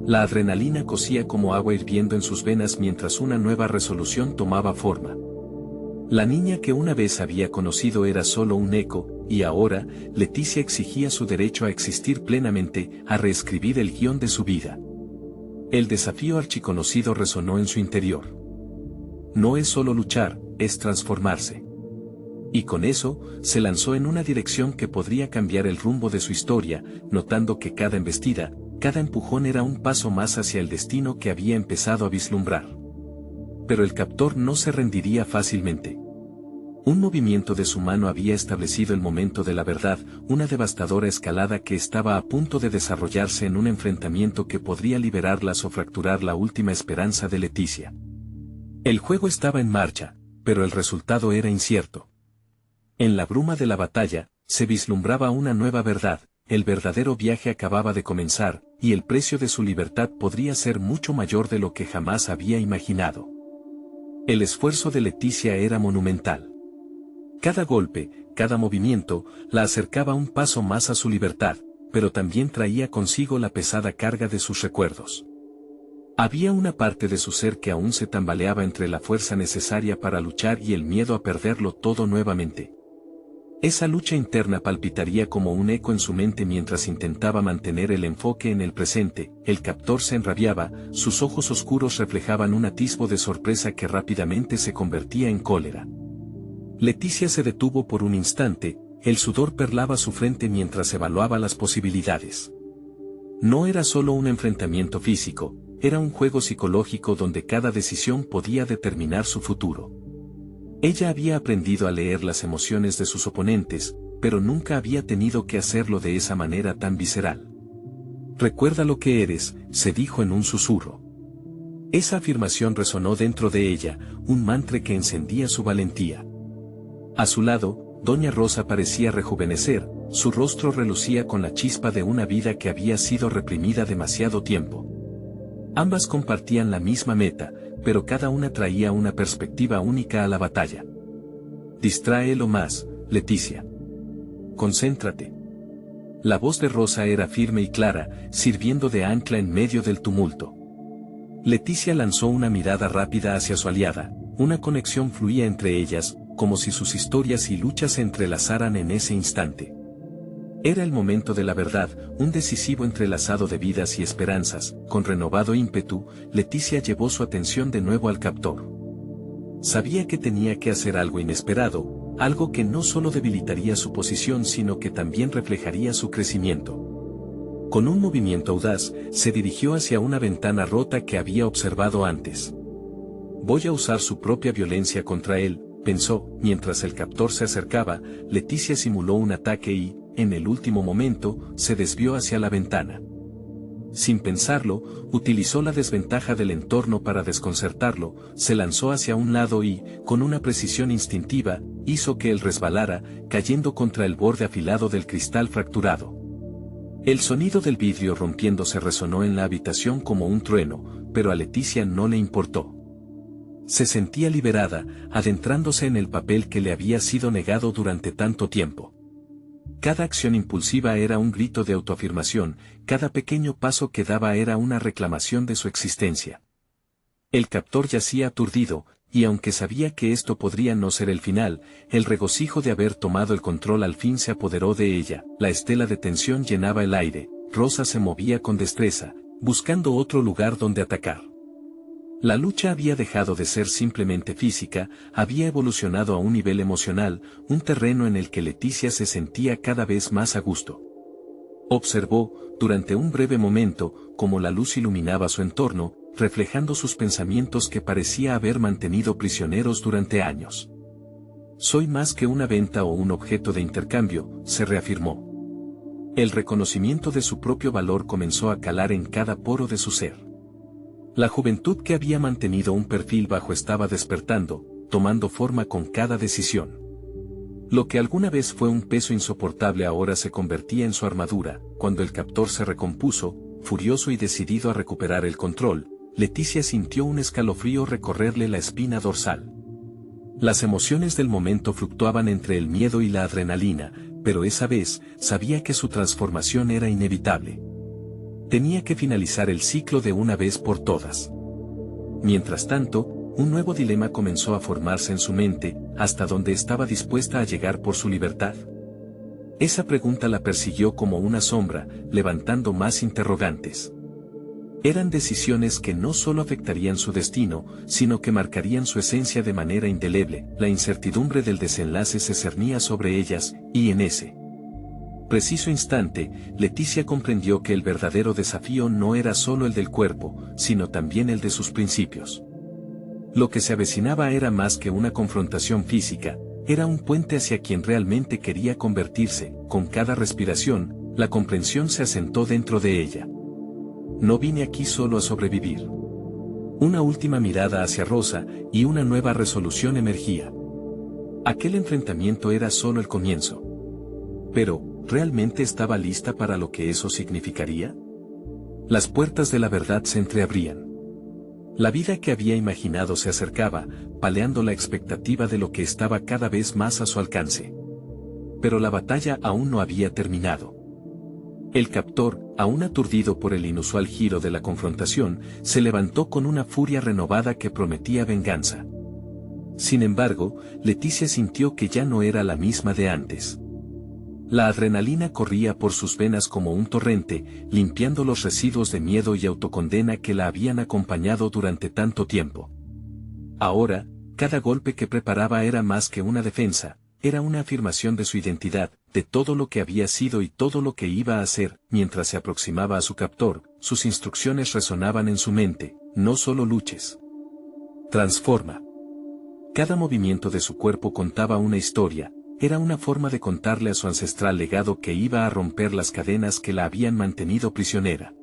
La adrenalina cocía como agua hirviendo en sus venas mientras una nueva resolución tomaba forma. La niña que una vez había conocido era solo un eco, y ahora, Leticia exigía su derecho a existir plenamente, a reescribir el guión de su vida. El desafío archiconocido resonó en su interior. No es solo luchar, es transformarse. Y con eso, se lanzó en una dirección que podría cambiar el rumbo de su historia, notando que cada embestida, cada empujón era un paso más hacia el destino que había empezado a vislumbrar. Pero el captor no se rendiría fácilmente. Un movimiento de su mano había establecido el momento de la verdad, una devastadora escalada que estaba a punto de desarrollarse en un enfrentamiento que podría liberarlas o fracturar la última esperanza de Leticia. El juego estaba en marcha, pero el resultado era incierto. En la bruma de la batalla, se vislumbraba una nueva verdad, el verdadero viaje acababa de comenzar, y el precio de su libertad podría ser mucho mayor de lo que jamás había imaginado. El esfuerzo de Leticia era monumental. Cada golpe, Cada movimiento la acercaba un paso más a su libertad, pero también traía consigo la pesada carga de sus recuerdos. Había una parte de su ser que aún se tambaleaba entre la fuerza necesaria para luchar y el miedo a perderlo todo nuevamente. Esa lucha interna palpitaría como un eco en su mente mientras intentaba mantener el enfoque en el presente. El captor se enrabiaba, sus ojos oscuros reflejaban un atisbo de sorpresa que rápidamente se convertía en cólera. Leticia se detuvo por un instante, el sudor perlaba su frente mientras evaluaba las posibilidades. No era solo un enfrentamiento físico, era un juego psicológico donde cada decisión podía determinar su futuro. Ella había aprendido a leer las emociones de sus oponentes, pero nunca había tenido que hacerlo de esa manera tan visceral. «Recuerda lo que eres», se dijo en un susurro. Esa afirmación resonó dentro de ella, un mantra que encendía su valentía. A su lado, Doña Rosa parecía rejuvenecer, su rostro relucía con la chispa de una vida que había sido reprimida demasiado tiempo. Ambas compartían la misma meta, pero cada una traía una perspectiva única a la batalla. «Distráelo más, Leticia. Concéntrate». La voz de Rosa era firme y clara, sirviendo de ancla en medio del tumulto. Leticia lanzó una mirada rápida hacia su aliada, una conexión fluía entre ellas, como si sus historias y luchas se entrelazaran en ese instante. Era el momento de la verdad, un decisivo entrelazado de vidas y esperanzas. Con renovado ímpetu, Leticia llevó su atención de nuevo al captor. Sabía que tenía que hacer algo inesperado, algo que no solo debilitaría su posición sino que también reflejaría su crecimiento. Con un movimiento audaz, se dirigió hacia una ventana rota que había observado antes. «Voy a usar su propia violencia contra él», pensó. Mientras el captor se acercaba, Leticia simuló un ataque y, en el último momento, se desvió hacia la ventana. Sin pensarlo, utilizó la desventaja del entorno para desconcertarlo, se lanzó hacia un lado y, con una precisión instintiva, hizo que él resbalara, cayendo contra el borde afilado del cristal fracturado. El sonido del vidrio rompiéndose resonó en la habitación como un trueno, pero a Leticia no le importó. Se sentía liberada, adentrándose en el papel que le había sido negado durante tanto tiempo. Cada acción impulsiva era un grito de autoafirmación, cada pequeño paso que daba era una reclamación de su existencia. El captor yacía aturdido, y aunque sabía que esto podría no ser el final, el regocijo de haber tomado el control al fin se apoderó de ella. La estela de tensión llenaba el aire, Rosa se movía con destreza, buscando otro lugar donde atacar. La lucha había dejado de ser simplemente física, había evolucionado a un nivel emocional, un terreno en el que Leticia se sentía cada vez más a gusto. Observó, durante un breve momento, cómo la luz iluminaba su entorno, reflejando sus pensamientos que parecía haber mantenido prisioneros durante años. «Soy más que una venta o un objeto de intercambio», se reafirmó. El reconocimiento de su propio valor comenzó a calar en cada poro de su ser. La juventud que había mantenido un perfil bajo estaba despertando, tomando forma con cada decisión. Lo que alguna vez fue un peso insoportable ahora se convertía en su armadura. Cuando el captor se recompuso, furioso y decidido a recuperar el control, Leticia sintió un escalofrío recorrerle la espina dorsal. Las emociones del momento fluctuaban entre el miedo y la adrenalina, pero esa vez, sabía que su transformación era inevitable. Tenía que finalizar el ciclo de una vez por todas. Mientras tanto, un nuevo dilema comenzó a formarse en su mente, ¿hasta dónde estaba dispuesta a llegar por su libertad? Esa pregunta la persiguió como una sombra, levantando más interrogantes. Eran decisiones que no solo afectarían su destino, sino que marcarían su esencia de manera indeleble. La incertidumbre del desenlace se cernía sobre ellas, y en ese preciso instante, Leticia comprendió que el verdadero desafío no era solo el del cuerpo, sino también el de sus principios. Lo que se avecinaba era más que una confrontación física, era un puente hacia quien realmente quería convertirse. Con cada respiración, la comprensión se asentó dentro de ella. No vine aquí solo a sobrevivir. Una última mirada hacia Rosa, y una nueva resolución emergía. Aquel enfrentamiento era solo el comienzo. Pero, ¿realmente estaba lista para lo que eso significaría? Las puertas de la verdad se entreabrían. La vida que había imaginado se acercaba, paleando la expectativa de lo que estaba cada vez más a su alcance. pero la batalla aún no había terminado. El captor, aún aturdido por el inusual giro de la confrontación, se levantó con una furia renovada que prometía venganza. Sin embargo, Leticia sintió que ya no era la misma de antes. La adrenalina corría por sus venas como un torrente, limpiando los residuos de miedo y autocondena que la habían acompañado durante tanto tiempo. Ahora, cada golpe que preparaba era más que una defensa, era una afirmación de su identidad, de todo lo que había sido y todo lo que iba a hacer. Mientras se aproximaba a su captor, sus instrucciones resonaban en su mente: no solo luches. Transforma. Cada movimiento de su cuerpo contaba una historia, era una forma de contarle a su ancestral legado que iba a romper las cadenas que la habían mantenido prisionera.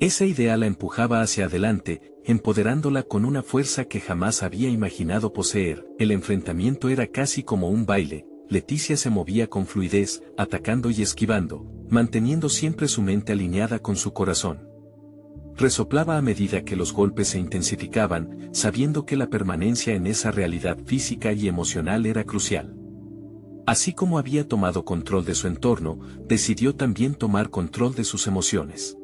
Esa idea la empujaba hacia adelante, empoderándola con una fuerza que jamás había imaginado poseer. El enfrentamiento era casi como un baile. Leticia se movía con fluidez, atacando y esquivando, manteniendo siempre su mente alineada con su corazón. Resoplaba a medida que los golpes se intensificaban, sabiendo que la permanencia en esa realidad física y emocional era crucial. Así como había tomado control de su entorno, decidió también tomar control de sus emociones.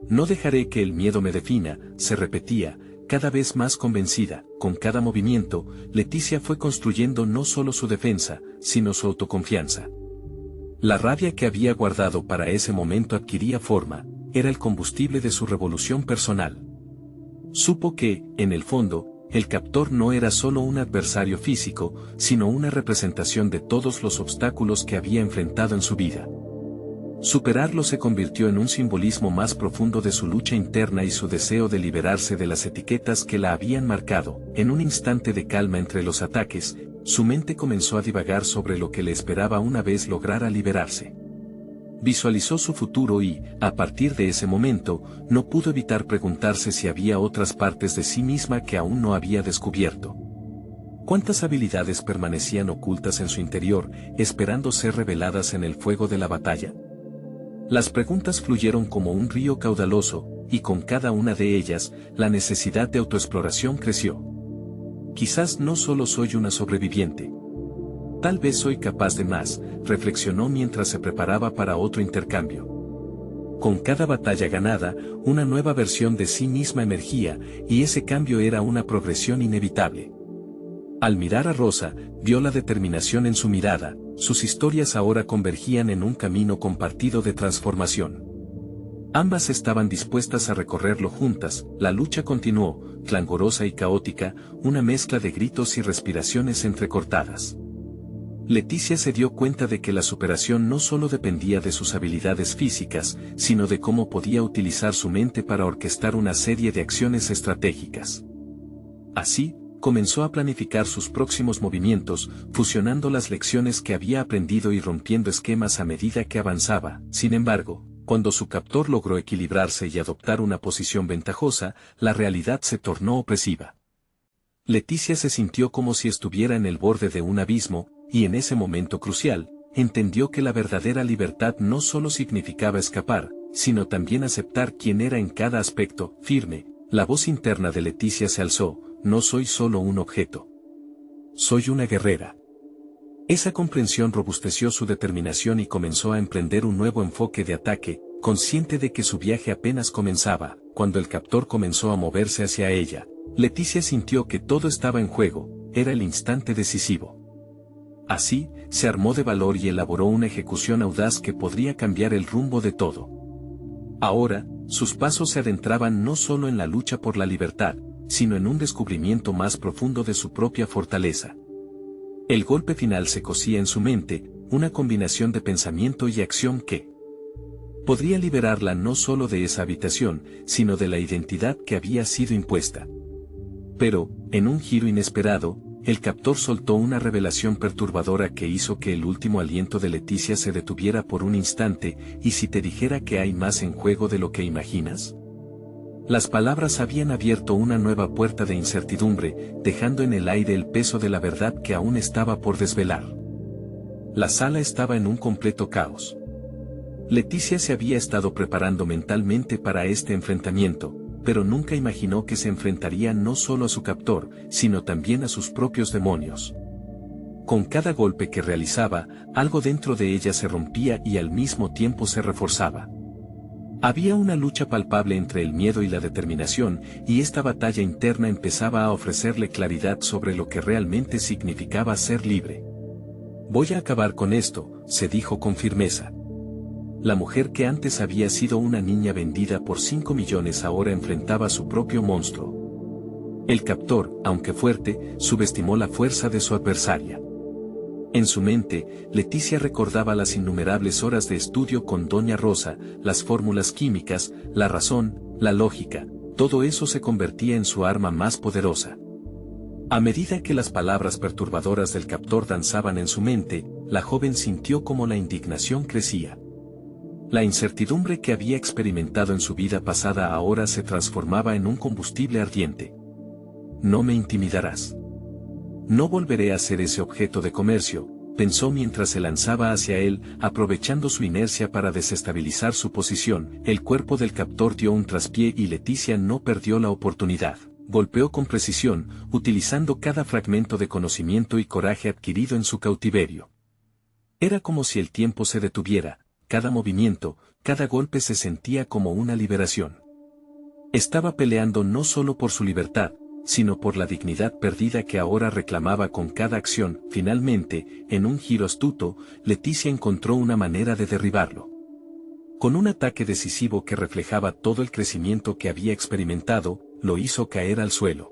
No dejaré que el miedo me defina, se repetía, cada vez más convencida. Con cada movimiento, Leticia fue construyendo no solo su defensa, sino su autoconfianza. La rabia que había guardado para ese momento adquiría forma, era el combustible de su revolución personal. Supo que, en el fondo, el captor no era solo un adversario físico, sino una representación de todos los obstáculos que había enfrentado en su vida. Superarlo se convirtió en un simbolismo más profundo de su lucha interna y su deseo de liberarse de las etiquetas que la habían marcado. En un instante de calma entre los ataques, su mente comenzó a divagar sobre lo que le esperaba una vez lograra liberarse. Visualizó su futuro y, a partir de ese momento, no pudo evitar preguntarse si había otras partes de sí misma que aún no había descubierto. ¿Cuántas habilidades permanecían ocultas en su interior, esperando ser reveladas en el fuego de la batalla? Las preguntas fluyeron como un río caudaloso, y con cada una de ellas, la necesidad de autoexploración creció. Quizás no solo soy una sobreviviente. Tal vez soy capaz de más, reflexionó mientras se preparaba para otro intercambio. Con cada batalla ganada, una nueva versión de sí misma emergía, y ese cambio era una progresión inevitable. Al mirar a Rosa, vio la determinación en su mirada, sus historias ahora convergían en un camino compartido de transformación. Ambas estaban dispuestas a recorrerlo juntas. La lucha continuó, clangorosa y caótica, una mezcla de gritos y respiraciones entrecortadas. Leticia se dio cuenta de que la superación no solo dependía de sus habilidades físicas, sino de cómo podía utilizar su mente para orquestar una serie de acciones estratégicas. Así, comenzó a planificar sus próximos movimientos, fusionando las lecciones que había aprendido y rompiendo esquemas a medida que avanzaba. Sin embargo, cuando su captor logró equilibrarse y adoptar una posición ventajosa, la realidad se tornó opresiva. Leticia se sintió como si estuviera en el borde de un abismo, y en ese momento crucial, entendió que la verdadera libertad no solo significaba escapar, sino también aceptar quién era en cada aspecto. Firme, la voz interna de Leticia se alzó: no soy solo un objeto. Soy una guerrera. Esa comprensión robusteció su determinación y comenzó a emprender un nuevo enfoque de ataque, consciente de que su viaje apenas comenzaba. Cuando el captor comenzó a moverse hacia ella, Leticia sintió que todo estaba en juego, era el instante decisivo. Así, se armó de valor y elaboró una ejecución audaz que podría cambiar el rumbo de todo. Ahora, sus pasos se adentraban no solo en la lucha por la libertad, sino en un descubrimiento más profundo de su propia fortaleza. El golpe final se cosía en su mente, una combinación de pensamiento y acción que podría liberarla no solo de esa habitación, sino de la identidad que había sido impuesta. Pero, en un giro inesperado, el captor soltó una revelación perturbadora que hizo que el último aliento de Leticia se detuviera por un instante. ¿Y si te dijera que hay más en juego de lo que imaginas? Las palabras habían abierto una nueva puerta de incertidumbre, dejando en el aire el peso de la verdad que aún estaba por desvelar. La sala estaba en un completo caos. Leticia se había estado preparando mentalmente para este enfrentamiento, pero nunca imaginó que se enfrentaría no solo a su captor, sino también a sus propios demonios. Con cada golpe que realizaba, algo dentro de ella se rompía y al mismo tiempo se reforzaba. Había una lucha palpable entre el miedo y la determinación, y esta batalla interna empezaba a ofrecerle claridad sobre lo que realmente significaba ser libre. Voy a acabar con esto, se dijo con firmeza. La mujer que antes había sido una niña vendida por 5 millones ahora enfrentaba su propio monstruo. El captor, aunque fuerte, subestimó la fuerza de su adversaria. En su mente, Leticia recordaba las innumerables horas de estudio con Doña Rosa, las fórmulas químicas, la razón, la lógica, todo eso se convertía en su arma más poderosa. A medida que las palabras perturbadoras del captor danzaban en su mente, la joven sintió como la indignación crecía. La incertidumbre que había experimentado en su vida pasada ahora se transformaba en un combustible ardiente. No me intimidarás. No volveré a ser ese objeto de comercio, pensó mientras se lanzaba hacia él, aprovechando su inercia para desestabilizar su posición. El cuerpo del captor dio un traspié y Leticia no perdió la oportunidad. Golpeó con precisión, utilizando cada fragmento de conocimiento y coraje adquirido en su cautiverio. Era como si el tiempo se detuviera, cada movimiento, cada golpe se sentía como una liberación. Estaba peleando no solo por su libertad, sino por la dignidad perdida que ahora reclamaba con cada acción. Finalmente, en un giro astuto, Leticia encontró una manera de derribarlo. Con un ataque decisivo que reflejaba todo el crecimiento que había experimentado, lo hizo caer al suelo.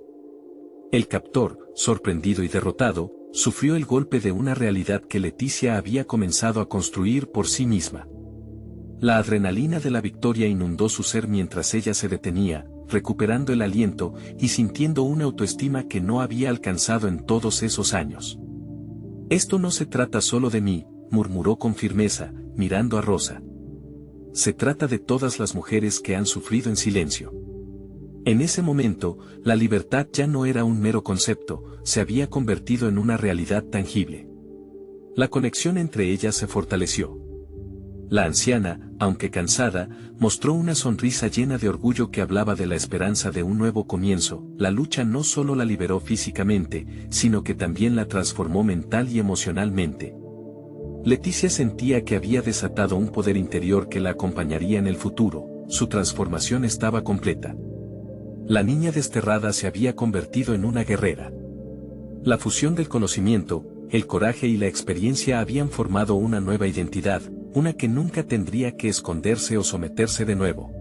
El captor, sorprendido y derrotado, sufrió el golpe de una realidad que Leticia había comenzado a construir por sí misma. La adrenalina de la victoria inundó su ser mientras ella se detenía, recuperando el aliento y sintiendo una autoestima que no había alcanzado en todos esos años. Esto no se trata solo de mí, murmuró con firmeza, mirando a Rosa. Se trata de todas las mujeres que han sufrido en silencio. En ese momento, la libertad ya no era un mero concepto, se había convertido en una realidad tangible. La conexión entre ellas se fortaleció. La anciana, aunque cansada, mostró una sonrisa llena de orgullo que hablaba de la esperanza de un nuevo comienzo. La lucha no solo la liberó físicamente, sino que también la transformó mental y emocionalmente. Leticia sentía que había desatado un poder interior que la acompañaría en el futuro, su transformación estaba completa. La niña desterrada se había convertido en una guerrera. La fusión del conocimiento, el coraje y la experiencia habían formado una nueva identidad, una que nunca tendría que esconderse o someterse de nuevo.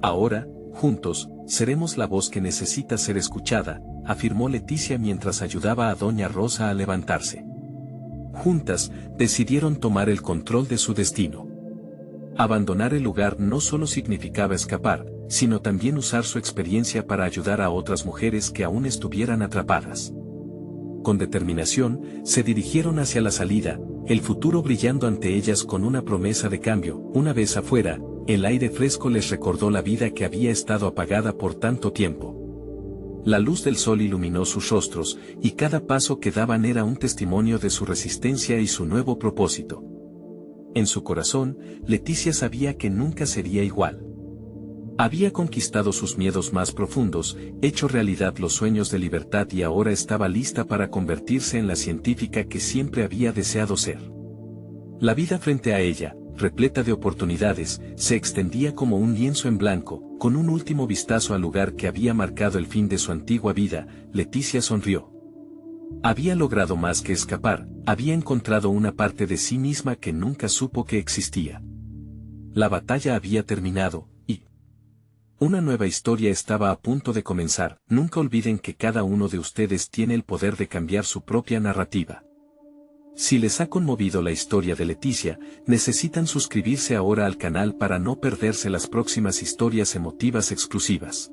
Ahora, juntos, seremos la voz que necesita ser escuchada, afirmó Leticia mientras ayudaba a Doña Rosa a levantarse. Juntas, decidieron tomar el control de su destino. Abandonar el lugar no solo significaba escapar, sino también usar su experiencia para ayudar a otras mujeres que aún estuvieran atrapadas. Con determinación, se dirigieron hacia la salida, el futuro brillando ante ellas con una promesa de cambio. Una vez afuera, el aire fresco les recordó la vida que había estado apagada por tanto tiempo. La luz del sol iluminó sus rostros, y cada paso que daban era un testimonio de su resistencia y su nuevo propósito. En su corazón, Leticia sabía que nunca sería igual. Había conquistado sus miedos más profundos, hecho realidad los sueños de libertad y ahora estaba lista para convertirse en la científica que siempre había deseado ser. La vida frente a ella, repleta de oportunidades, se extendía como un lienzo en blanco. Con un último vistazo al lugar que había marcado el fin de su antigua vida, Leticia sonrió. Había logrado más que escapar, había encontrado una parte de sí misma que nunca supo que existía. La batalla había terminado, y una nueva historia estaba a punto de comenzar. Nunca olviden que cada uno de ustedes tiene el poder de cambiar su propia narrativa. Si les ha conmovido la historia de Leticia, necesitan suscribirse ahora al canal para no perderse las próximas historias emotivas exclusivas.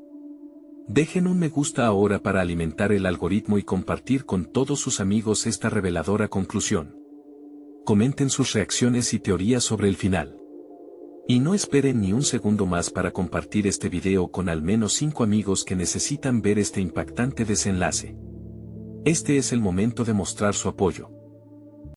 Dejen un me gusta ahora para alimentar el algoritmo y compartir con todos sus amigos esta reveladora conclusión. Comenten sus reacciones y teorías sobre el final. Y no esperen ni un segundo más para compartir este video con al menos 5 amigos que necesitan ver este impactante desenlace. Este es el momento de mostrar su apoyo.